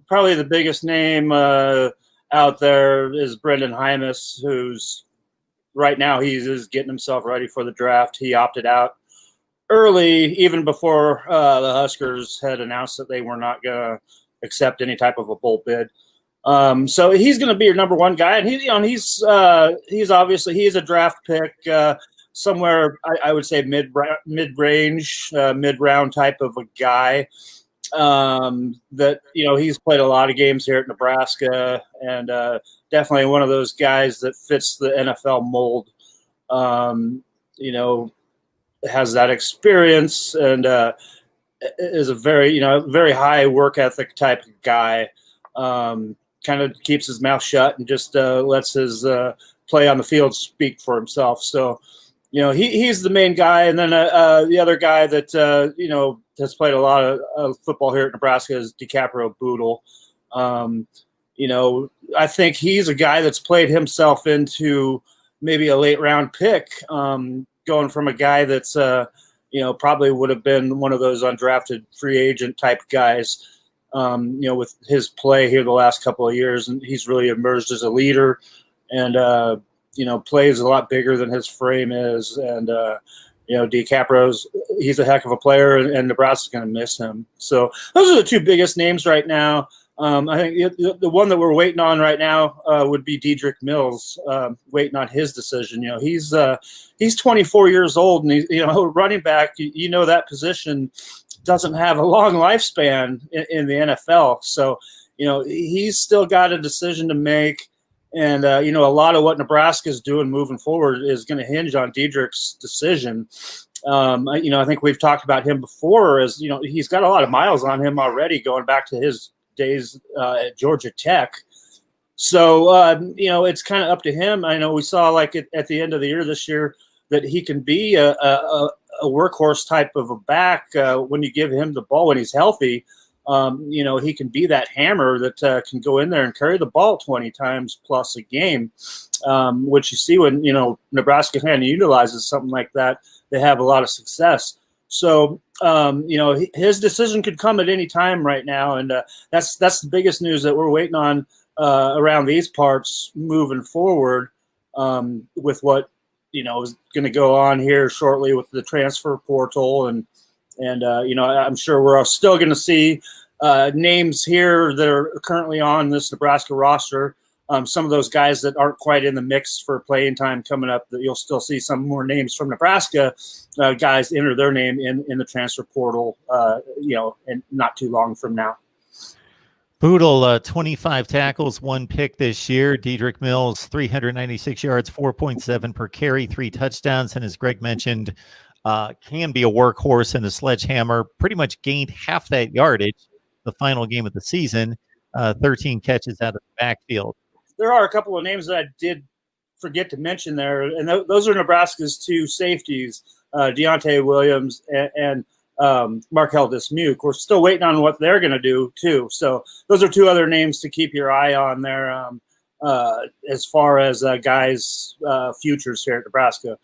probably the biggest name out there is Brendan Hymas, who's right now he is getting himself ready for the draft. He opted out early, even before the Huskers had announced that they were not going to accept any type of a bowl bid. So he's going to be your number one guy, and he's obviously he's a draft pick somewhere I would say mid-range, mid-round type of a guy. That he's played a lot of games here at Nebraska, and definitely one of those guys that fits the NFL mold. Has that experience and is a very very high work ethic type of guy. Kind of keeps his mouth shut and just lets his play on the field speak for himself. So, he's the main guy. And then the other guy that, has played a lot of football here at Nebraska is Dicaprio Boodle. I think he's a guy that's played himself into maybe a late round pick, going from a guy that's, probably would have been one of those undrafted free agent type guys. With his play here the last couple of years, and he's really emerged as a leader and, plays a lot bigger than his frame is. And, he's a heck of a player, and Nebraska's going to miss him. So those are the two biggest names right now. I think the one that we're waiting on right now would be Dedrick Mills, waiting on his decision. He's 24 years old, and he's, running back, that position doesn't have a long lifespan in the NFL. So, he's still got a decision to make. And, a lot of what Nebraska is doing moving forward is going to hinge on Dedrick's decision. I think we've talked about him before as, he's got a lot of miles on him already going back to his days at Georgia Tech. So, it's kind of up to him. I know we saw at the end of the year this year that he can be a workhorse type of a back when you give him the ball when he's healthy. He can be that hammer that can go in there and carry the ball 20 times plus a game, which you see when, Nebraska kind of utilizes something like that, they have a lot of success. So, his decision could come at any time right now. And that's the biggest news that we're waiting on around these parts moving forward with what, is going to go on here shortly with the transfer portal. And I'm sure we're still going to see names here that are currently on this Nebraska roster. Some of those guys that aren't quite in the mix for playing time coming up, that you'll still see some more names from Nebraska guys enter their name in the transfer portal, and not too long from now. Boodle, 25 tackles, 1 pick this year. Dedrick Mills, 396 yards, 4.7 per carry, 3 touchdowns. And as Greg mentioned, can be a workhorse and a sledgehammer. Pretty much gained half that yardage the final game of the season, 13 catches out of the backfield. There are a couple of names that I did forget to mention there, and those are Nebraska's 2 safeties, Deontay Williams and Markel Dismuke. We're still waiting on what they're going to do too. So those are 2 other names to keep your eye on there as far as guys' futures here at Nebraska.